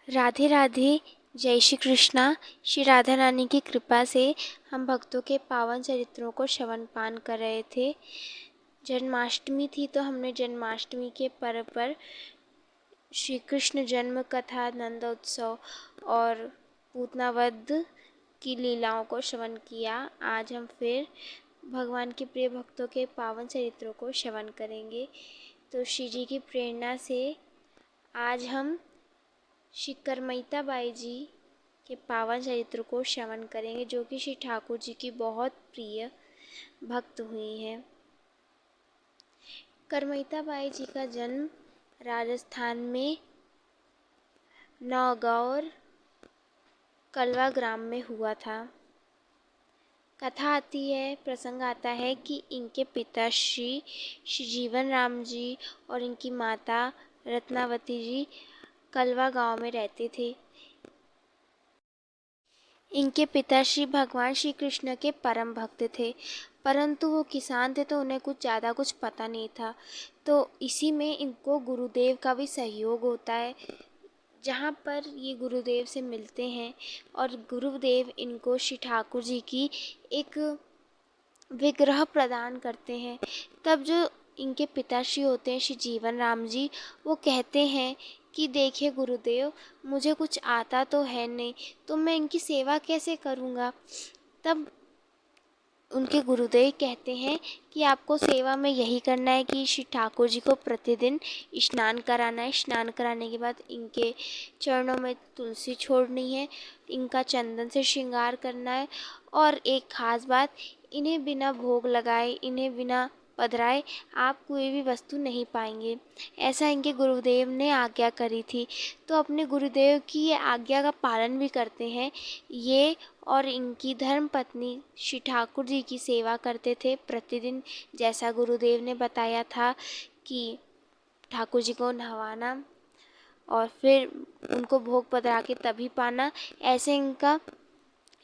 राधे राधे। जय श्री कृष्णा। श्री राधा रानी की कृपा से हम भक्तों के पावन चरित्रों को श्रवण पान कर रहे थे। जन्माष्टमी थी तो हमने जन्माष्टमी के पर्व पर श्री कृष्ण जन्म कथा, नंदोत्सव और पूतना वध की लीलाओं को श्रवण किया। आज हम फिर भगवान के प्रिय भक्तों के पावन चरित्रों को श्रवण करेंगे। तो श्री जी की प्रेरणा से आज हम श्री करमैता बाई जी के पावन चरित्र को श्रवण करेंगे, जो कि श्री ठाकुर जी की बहुत प्रिय भक्त हुई हैं। करमैता बाई जी का जन्म राजस्थान में नौगौर कलवा ग्राम में हुआ था। कथा आती है, प्रसंग आता है कि इनके पिता श्री जीवन राम जी और इनकी माता रत्नावती जी कलवा गांव में रहते थे। इनके पिता श्री भगवान श्री कृष्ण के परम भक्त थे, परंतु वो किसान थे तो उन्हें कुछ पता नहीं था। तो इसी में इनको गुरुदेव का भी सहयोग होता है, जहाँ पर ये गुरुदेव से मिलते हैं और गुरुदेव इनको श्री ठाकुर जी की एक विग्रह प्रदान करते हैं। तब जो इनके पिताश्री होते हैं श्री जीवन राम जी, वो कहते हैं कि देखिए गुरुदेव, मुझे कुछ आता तो है नहीं, तो मैं इनकी सेवा कैसे करूँगा। तब उनके गुरुदेव कहते हैं कि आपको सेवा में यही करना है कि श्री ठाकुर जी को प्रतिदिन स्नान कराना है। स्नान कराने के बाद इनके चरणों में तुलसी छोड़नी है, इनका चंदन से श्रृंगार करना है, और एक ख़ास बात, इन्हें बिना भोग लगाए, इन्हें बिना पधराए आप कोई भी वस्तु नहीं पाएंगे। ऐसा इनके गुरुदेव ने आज्ञा करी थी। तो अपने गुरुदेव की ये आज्ञा का पालन भी करते हैं ये, और इनकी धर्म पत्नी श्री ठाकुर जी की सेवा करते थे प्रतिदिन। जैसा गुरुदेव ने बताया था कि ठाकुर जी को नहवाना और फिर उनको भोग पधरा के तभी पाना, ऐसे इनका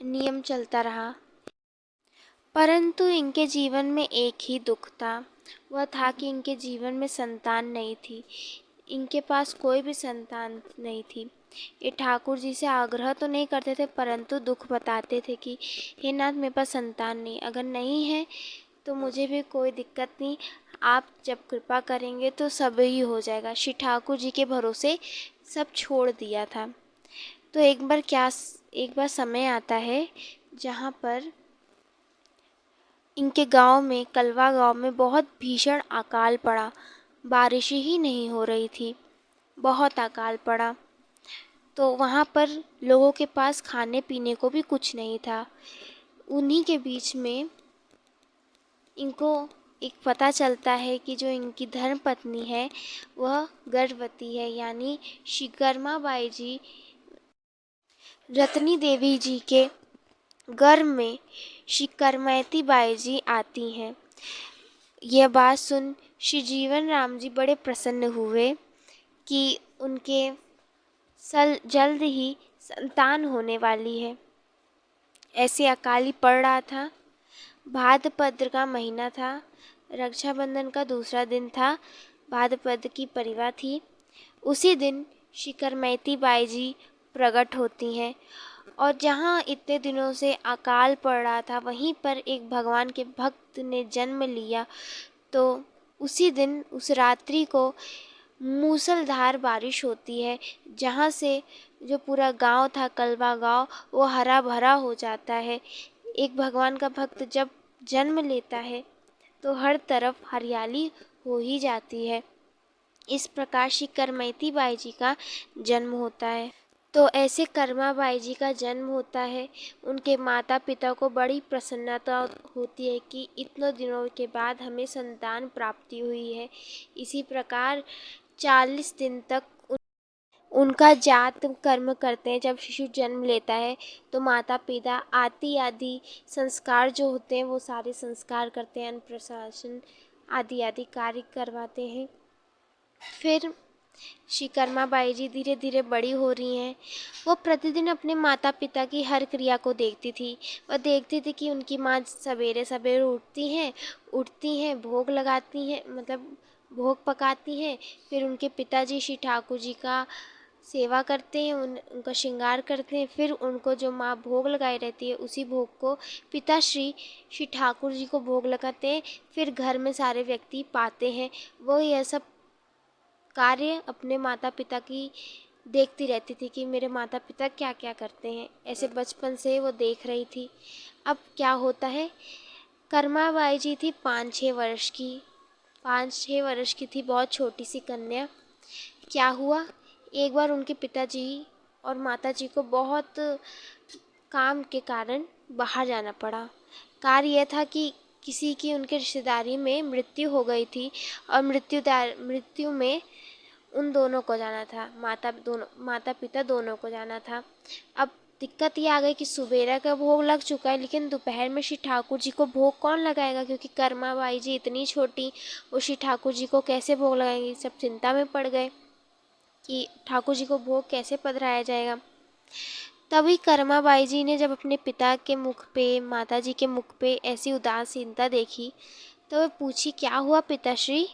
नियम चलता रहा। परंतु इनके जीवन में एक ही दुख था, वह था कि इनके जीवन में संतान नहीं थी। इनके पास कोई भी संतान नहीं थी। ये ठाकुर जी से आग्रह तो नहीं करते थे, परंतु दुख बताते थे कि हे नाथ, मेरे पास संतान नहीं, अगर नहीं है तो मुझे भी कोई दिक्कत नहीं, आप जब कृपा करेंगे तो सब ही हो जाएगा। श्री ठाकुर जी के भरोसे सब छोड़ दिया था। तो एक बार समय आता है जहाँ पर इनके गांव में, कलवा गांव में बहुत भीषण अकाल पड़ा। बारिश ही नहीं हो रही थी, बहुत अकाल पड़ा। तो वहाँ पर लोगों के पास खाने पीने को भी कुछ नहीं था। उन्हीं के बीच में इनको एक पता चलता है कि जो इनकी धर्म पत्नी है वह गर्भवती है, यानी श्री कर्मा बाई जी रत्नी देवी जी के गर्भ में श्री करमैती बाई जी आती हैं। यह बात सुन श्री जीवन राम जी बड़े प्रसन्न हुए कि उनके जल्द ही संतान होने वाली है। ऐसे अकाली पड़ रहा था। भाद्रपद का महीना था, रक्षाबंधन का दूसरा दिन था, भाद्रपद की परिवा थी। उसी दिन श्री करमैती बाई जी प्रकट होती हैं, और जहाँ इतने दिनों से अकाल पड़ रहा था वहीं पर एक भगवान के भक्त ने जन्म लिया। तो उसी दिन, उस रात्रि को मूसलधार बारिश होती है, जहाँ से जो पूरा गांव था, कलवा गांव, वो हरा भरा हो जाता है। एक भगवान का भक्त जब जन्म लेता है तो हर तरफ हरियाली हो ही जाती है। इस प्रकार श्री करमैती बाई जी का जन्म होता है। तो ऐसे कर्मा बाई जी का जन्म होता है। उनके माता पिता को बड़ी प्रसन्नता होती है कि इतने दिनों के बाद हमें संतान प्राप्ति हुई है। इसी प्रकार 40 दिन तक उनका जात कर्म करते हैं। जब शिशु जन्म लेता है तो माता पिता आदि आदि संस्कार जो होते हैं वो सारे संस्कार करते हैं, अन्नप्राशन आदि आदि कार्य करवाते हैं। फिर श्री कर्मा बाई जी धीरे धीरे बड़ी हो रही हैं। वो प्रतिदिन अपने माता पिता की हर क्रिया को देखती थी। वह देखती थी कि उनकी माँ सवेरे सवेरे उठती हैं, भोग लगाती हैं, मतलब भोग पकाती हैं। फिर उनके पिताजी श्री ठाकुर जी का सेवा करते हैं, उनका श्रृंगार करते हैं। फिर उनको जो माँ भोग लगाई रहती है उसी भोग को पिताश्री श्री ठाकुर जी को भोग लगाते हैं। फिर घर में सारे व्यक्ति पाते हैं। वो यह सब कार्य अपने माता पिता की देखती रहती थी कि मेरे माता पिता क्या क्या करते हैं। ऐसे बचपन से वो देख रही थी। अब क्या होता है, कर्मा बाई जी थी 5-6 वर्ष की, 5-6 वर्ष की थी, बहुत छोटी सी कन्या। क्या हुआ, एक बार उनके पिताजी और माताजी को बहुत काम के कारण बाहर जाना पड़ा। कार्य यह था कि किसी की उनके रिश्तेदारी में मृत्यु हो गई थी और मृत्यु में उन दोनों को जाना था, माता पिता दोनों को जाना था। अब दिक्कत ये आ गई कि सुबेरा का भोग लग चुका है, लेकिन दोपहर में श्री ठाकुर जी को भोग कौन लगाएगा, क्योंकि कर्मा बाई जी इतनी छोटी, वो श्री ठाकुर जी को कैसे भोग लगाएंगी। सब चिंता में पड़ गए कि ठाकुर जी को भोग कैसे पधराया जाएगा। तभी कर्मा बाई जी ने जब अपने पिता के मुख पे, माता जी के मुख पे ऐसी उदासीनता देखी, तो वे पूछी, क्या हुआ पिताश्री,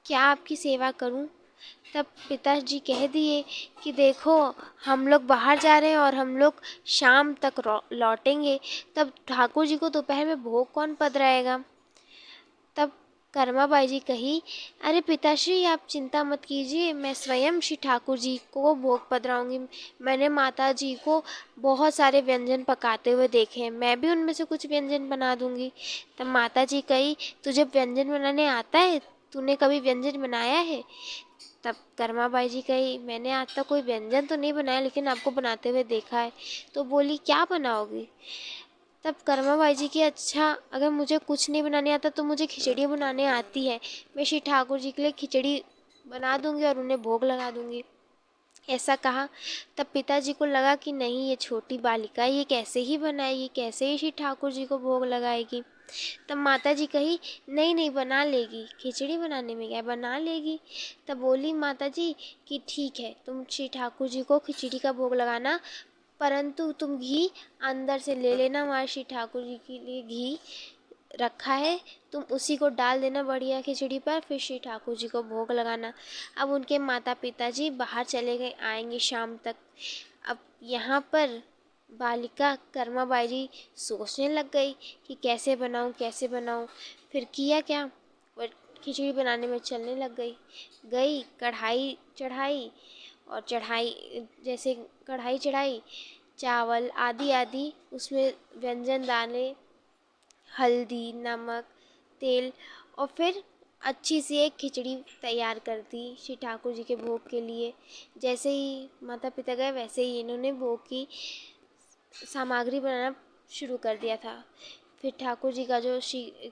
क्या आपकी सेवा करूं। तब पिताजी कह दिए कि देखो, हम लोग बाहर जा रहे हैं और हम लोग शाम तक लौटेंगे, तब ठाकुर जी को दोपहर में भोग कौन पधराएगा। तब कर्मा बाई जी कही, अरे पिताश्री आप चिंता मत कीजिए, मैं स्वयं श्री ठाकुर जी को भोग पधराऊंगी। मैंने माता जी को बहुत सारे व्यंजन पकाते हुए देखे हैं, मैं भी उनमें से कुछ व्यंजन बना दूंगी। तब माता जी कही, तुझे व्यंजन बनाने आता है, तूने कभी व्यंजन बनाया है। तब कर्मा बाई जी कही, मैंने आज तक कोई व्यंजन तो नहीं बनाया, लेकिन आपको बनाते हुए देखा है। तो बोली, क्या बनाओगी। तब कर्मा बाई जी की, अच्छा अगर मुझे कुछ नहीं बनाने आता तो मुझे खिचड़ी बनाने आती है, मैं श्री ठाकुर जी के लिए खिचड़ी बना दूंगी और उन्हें भोग लगा दूंगी। ऐसा कहा। तब पिताजी को लगा कि नहीं, ये छोटी बालिका ये कैसे ही बनाएगी, कैसे ही श्री ठाकुर जी को भोग लगाएगी। तब माता जी कही, नहीं नहीं बना लेगी, खिचड़ी बनाने में क्या है, बना लेगी। तब बोली माता जी कि ठीक है, तुम श्री ठाकुर जी को खिचड़ी का भोग लगाना, परंतु तुम घी अंदर से ले लेना, वहाँ श्री ठाकुर जी के लिए घी रखा है, तुम उसी को डाल देना बढ़िया खिचड़ी पर, फिर श्री ठाकुर जी को भोग लगाना। अब उनके माता पिताजी बाहर चले गए, आएंगे शाम तक। अब यहाँ पर बालिका कर्मा बाई जी सोचने लग गई कि कैसे बनाऊँ कैसे बनाऊँ। फिर किया क्या, वह खिचड़ी बनाने में चलने लग गई कढ़ाई चढ़ाई, और जैसे कढ़ाई चढ़ाई, चावल आदि आदि उसमें व्यंजन डाले, हल्दी नमक तेल, और फिर अच्छी सी एक खिचड़ी तैयार कर दी श्री ठाकुर जी के भोग के लिए। जैसे ही माता पिता गए, वैसे ही इन्होंने भोग की सामग्री बनाना शुरू कर दिया था। फिर ठाकुर जी का जो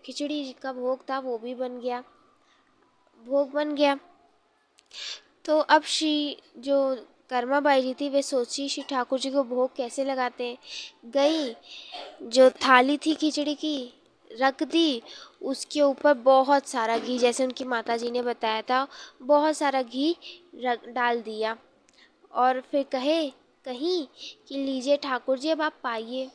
खिचड़ी का भोग था वो भी भोग बन गया। तो अब जो कर्मा बाई जी थी, वे सोची श्री ठाकुर जी को भोग कैसे लगाते हैं। गई, जो थाली थी खिचड़ी की रख दी, उसके ऊपर बहुत सारा घी, जैसे उनकी माता जी ने बताया था, बहुत सारा घी डाल दिया। और फिर कहीं कि लीजिए ठाकुर जी, अब आप पाइए।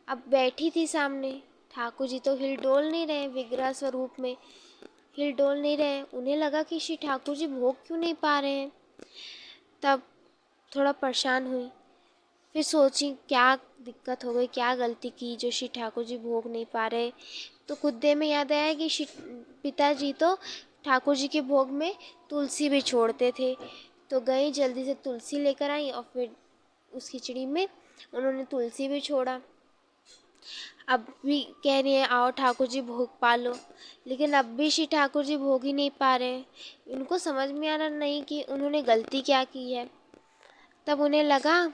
अब बैठी थी सामने, ठाकुर जी तो हिलडोल नहीं रहे, विग्रह स्वरूप में हिलडोल नहीं रहे। उन्हें लगा कि श्री ठाकुर जी भोग क्यों नहीं पा रहे हैं। तब थोड़ा परेशान हुई, फिर सोची क्या दिक्कत हो गई, क्या गलती की जो श्री ठाकुर जी भोग नहीं पा रहे। तो कुछ देर में याद आया कि पिताजी तो ठाकुर जी के भोग में तुलसी भी छोड़ते थे। तो गई, जल्दी से तुलसी लेकर आई और फिर उस खिचड़ी में उन्होंने तुलसी भी छोड़ा। अब भी कह रही है आओ ठाकुर जी भोग पा लो, लेकिन अब भी श्री ठाकुर जी भोग ही नहीं पा रहे। उनको समझ में आ रहा नहीं कि उन्होंने गलती क्या की है। तब उन्हें लगा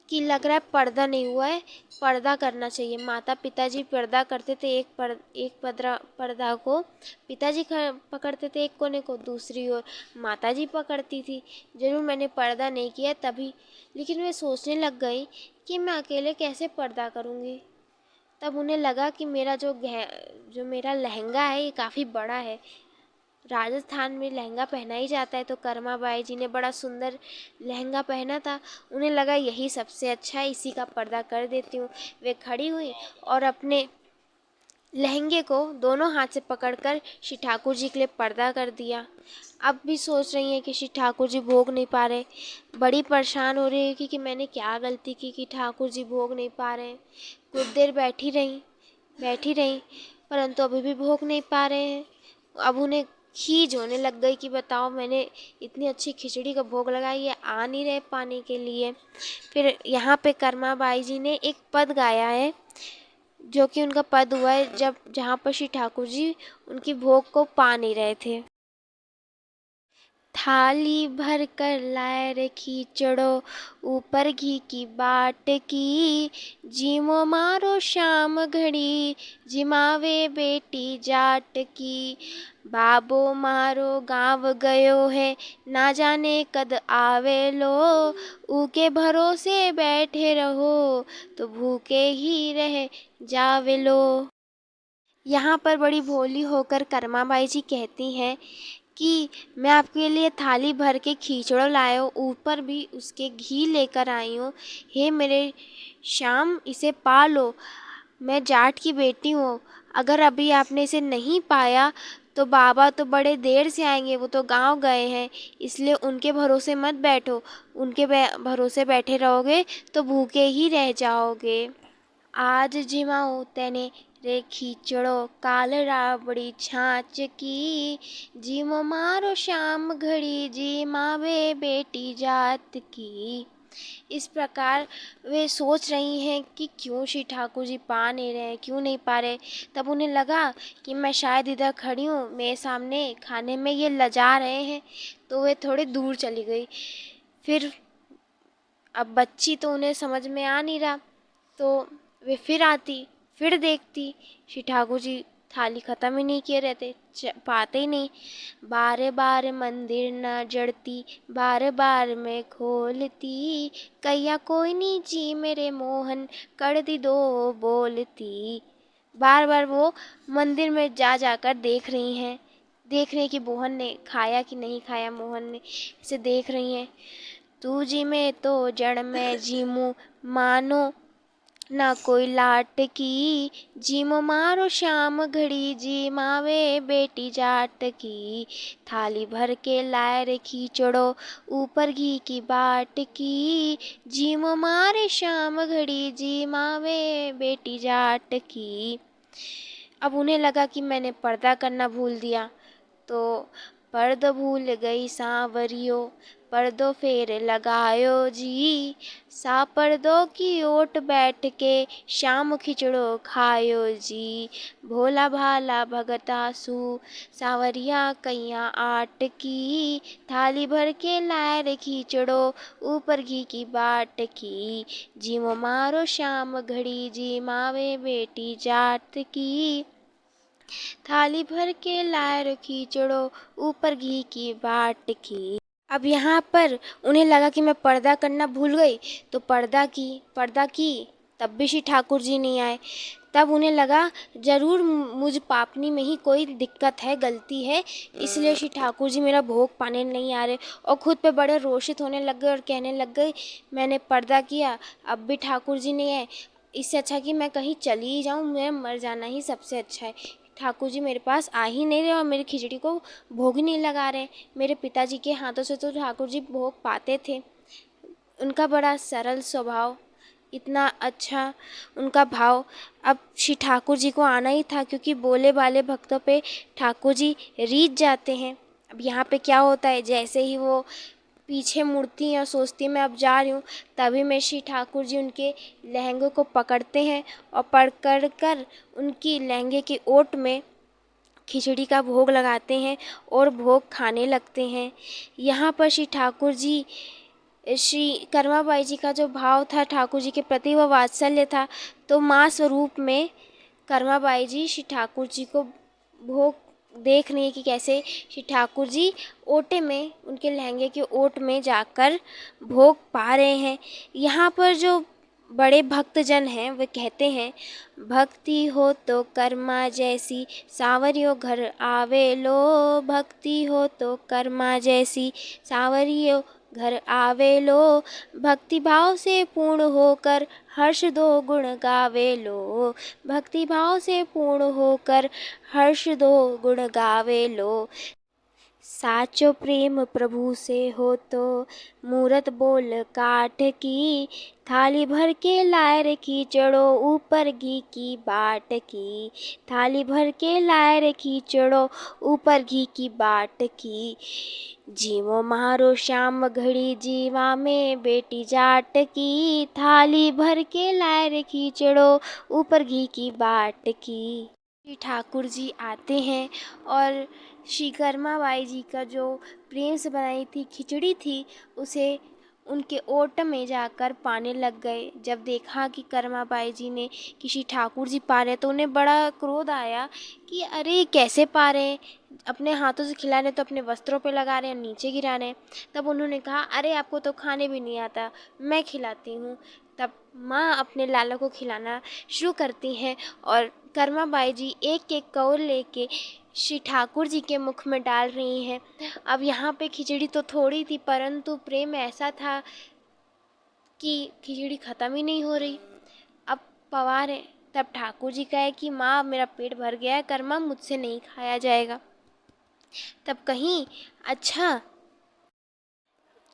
कि लग रहा है पर्दा नहीं हुआ है, पर्दा करना चाहिए। माता पिताजी पर्दा करते थे, एक पर्दा को पिताजी पकड़ते थे एक कोने को, दूसरी ओर माताजी पकड़ती थी। जरूर मैंने पर्दा नहीं किया तभी, लेकिन वे सोचने लग गई कि मैं अकेले कैसे पर्दा करूँगी। तब उन्हें लगा कि जो मेरा लहंगा है ये काफ़ी बड़ा है, राजस्थान में लहंगा पहना ही जाता है। तो कर्मा बाई जी ने बड़ा सुंदर लहंगा पहना था, उन्हें लगा यही सबसे अच्छा है, इसी का पर्दा कर देती हूँ। वे खड़ी हुई और अपने लहंगे को दोनों हाथ से पकड़कर श्री ठाकुर जी के लिए पर्दा कर दिया। अब भी सोच रही हैं कि श्री ठाकुर जी भोग नहीं पा रहे। बड़ी परेशान हो रही है कि मैंने क्या गलती की कि ठाकुर जी भोग नहीं पा रहे हैं। कुछ देर बैठी रहीं, परंतु अभी भी भोग नहीं पा रहे हैं। अब उन्हें खीज होने लग गई कि बताओ, मैंने इतनी अच्छी खिचड़ी का भोग लगाया, ये आ नहीं रहे पाने के लिए। फिर यहाँ पे कर्मा बाई जी ने एक पद गाया है, जो कि उनका पद हुआ है जब जहाँ पर श्री ठाकुर जी उनकी भोग को पा नहीं रहे थे। थाली भर कर लाए रे खींचड़ो, ऊपर घी की बाट की, जीमो मारो शाम घड़ी, जिमावे बेटी जाट की। बाबो मारो गाँव गयो है, ना जाने कद आवे लो, ऊके भरोसे बैठे रहो, तो भूखे ही रह जावे लो। यहाँ पर बड़ी भोली होकर कर्मा बाई जी कहती हैं कि मैं आपके लिए थाली भर के खींचड़ो लायो, ऊपर भी उसके घी लेकर आई हूँ। हे मेरे श्याम, इसे पा लो। मैं जाट की बेटी हूँ, अगर अभी आपने इसे नहीं पाया तो बाबा तो बड़े देर से आएंगे, वो तो गांव गए हैं, इसलिए उनके भरोसे मत बैठो। उनके भरोसे बैठे रहोगे तो भूखे ही रह जाओगे। आज जिमाऊं तेने रे खींचड़ो, काल राबड़ी छाछ की, जिमो मारो शाम घड़ी, जिमावे बेटी जात की। इस प्रकार वे सोच रही हैं कि क्यों श्री ठाकुर जी पा नहीं रहे, क्यों नहीं पा रहे। तब उन्हें लगा कि मैं शायद इधर खड़ी हूँ, मेरे सामने खाने में ये लजा रहे हैं, तो वे थोड़े दूर चली गई। फिर अब बच्ची तो उन्हें समझ में आ नहीं रहा, तो वे फिर आती, फिर देखती श्री ठाकुर जी थाली ख़त्म ही नहीं किए रहते, पाते ही नहीं। बार बार मंदिर न जड़ती, बार बार मैं खोलती, कैया कोई नी जी मेरे मोहन, कर दी दो बोलती। बार बार वो मंदिर में जा जाकर देख रही हैं, देख रही हैं कि मोहन ने खाया कि नहीं खाया। मोहन ने इसे देख रही हैं। तू जी में तो जड़ में जीमू, मानो ना कोई लाट की, जीमो मारो शाम घड़ी, जी मावे बेटी जाट की। थाली भर के लाए रे खींचड़ो, ऊपर घी की बाट की, जीमो मारे शाम घड़ी, जी मावे बेटी जाट की। अब उन्हें लगा कि मैंने पर्दा करना भूल दिया, तो पर्दो भूल गई सांवरियो, पर्दो फेर लगायो जी, सा पर्दो की ओट बैठ के, शाम खिचड़ो खायो जी। भोला भाला भगतासु, सांवरिया कैया आट की, थाली भर के लाए रे खींचड़ो, ऊपर घी की बाट की, जिमो मारो शाम घड़ी, जी मावे बेटी जाट की। थाली भर के लाए रे खींचड़ो, ऊपर घी की बाट की। अब यहाँ पर उन्हें लगा कि मैं पर्दा करना भूल गई, तो पर्दा की, तब भी श्री ठाकुर जी नहीं आए। तब उन्हें लगा ज़रूर मुझ पापनी में ही कोई दिक्कत है, गलती है, इसलिए श्री ठाकुर जी मेरा भोग पाने नहीं आ रहे। और खुद पे बड़े रोषित होने लग गए और कहने लग गए, मैंने पर्दा किया, अब भी ठाकुर जी नहीं आए, इससे अच्छा कि मैं कहीं चली ही जाऊँ, मेरा मर जाना ही सबसे अच्छा है। ठाकुर जी मेरे पास आ ही नहीं रहे और मेरी खिचड़ी को भोग नहीं लगा रहे। मेरे पिताजी के हाथों से तो ठाकुर जी भोग पाते थे। उनका बड़ा सरल स्वभाव, इतना अच्छा उनका भाव। अब श्री ठाकुर जी को आना ही था, क्योंकि बोले वाले भक्तों पे ठाकुर जी रीझ जाते हैं। अब यहाँ पे क्या होता है, जैसे ही वो पीछे मुड़ती हैं और सोचती मैं अब जा रही हूँ, तभी में श्री ठाकुर जी उनके लहंगे को पकड़ते हैं और पकड़ कर उनकी लहंगे की ओट में खिचड़ी का भोग लगाते हैं और भोग खाने लगते हैं। यहाँ पर श्री ठाकुर जी, श्री कर्मा बाई जी का जो भाव था ठाकुर जी के प्रति, वह वात्सल्य था। तो माँ स्वरूप में कर्मा बाई जी श्री ठाकुर जी को भोग देख रही है कि कैसे श्री ठाकुर जी ओटे में, उनके लहंगे के ओट में जाकर भोग पा रहे हैं। यहाँ पर जो बड़े भक्तजन हैं वे कहते हैं, भक्ति हो तो कर्मा जैसी, सांवरियो घर आवे लो, भक्ति हो तो कर्मा जैसी, सांवरियो घर आवे लो, भक्ति भाव से पूर्ण होकर हर्ष दो गुण गावे लो, भक्ति भाव से पूर्ण होकर हर्ष दो गुण गावे लो। साचो प्रेम प्रभु से हो तो मूरत बोल काठ की, थाली भर के लाए रे खींचड़ो ऊपर घी की बाट की, थाली भर के लाए रे खींचड़ो ऊपर घी की बाट की। जीवो मारो श्याम घड़ी जीवा में बेटी जाट की, थाली भर के लाए रे खींचड़ो ऊपर घी की बाट की। श्री ठाकुर जी आते हैं और श्री कर्मा बाई जी का जो प्रेम से बनाई थी खिचड़ी थी उसे उनके ओट में जाकर पाने लग गए। जब देखा कि कर्मा बाई जी ने कि श्री ठाकुर जी पा रहे तो उन्हें बड़ा क्रोध आया कि अरे ये कैसे पा रहे हैं, अपने हाथों से खिला रहे तो अपने वस्त्रों पे लगा रहे हैं, नीचे गिरा रहे हैं। तब उन्होंने कहा अरे आपको तो खाने भी नहीं आता, मैं खिलाती हूँ। तब माँ अपने लाला को खिलाना शुरू करती हैं और कर्मा बाई जी एक एक कौर लेके श्री ठाकुर जी के मुख में डाल रही हैं। अब यहाँ पे खिचड़ी तो थोड़ी थी परंतु प्रेम ऐसा था कि खिचड़ी ख़त्म ही नहीं हो रही। अब पवा रहे, तब ठाकुर जी कहे कि माँ अब मेरा पेट भर गया है, कर्मा मुझसे नहीं खाया जाएगा। तब कहीं अच्छा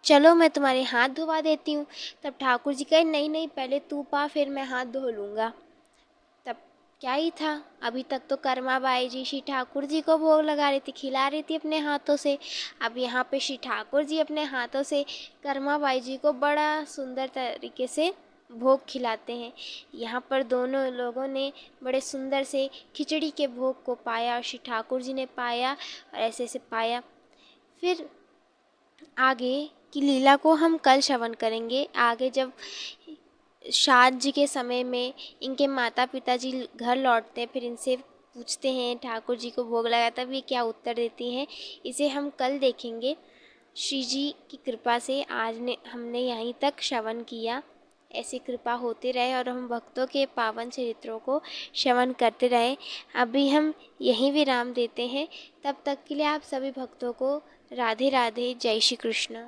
चलो मैं तुम्हारे हाथ धोवा देती हूँ। तब ठाकुर जी कहे नहीं नहीं पहले तू पा फिर मैं हाथ धो लूँगा। तब क्या ही था, अभी तक तो कर्मा बाई जी श्री ठाकुर जी को भोग लगा रही थी, खिला रही थी अपने हाथों से। अब यहाँ पे श्री ठाकुर जी अपने हाथों से कर्मा बाई जी को बड़ा सुंदर तरीके से भोग खिलाते हैं। यहाँ पर दोनों लोगों ने बड़े सुंदर से खिचड़ी के भोग को पाया और श्री ठाकुर जी ने पाया और ऐसे ऐसे पाया। फिर आगे की लीला को हम कल श्रवण करेंगे। आगे जब श्राद्ध जी के समय में इनके माता पिता जी घर लौटते हैं, फिर इनसे पूछते हैं ठाकुर जी को भोग लगा तब ये क्या उत्तर देती हैं, इसे हम कल देखेंगे। श्री जी की कृपा से आज ने हमने यहीं तक श्रवण किया। ऐसी कृपा होती रहे और हम भक्तों के पावन चरित्रों को श्रवण करते रहे। अभी हम यहीं विराम देते हैं। तब तक के लिए आप सभी भक्तों को राधे राधे, जय श्री कृष्ण।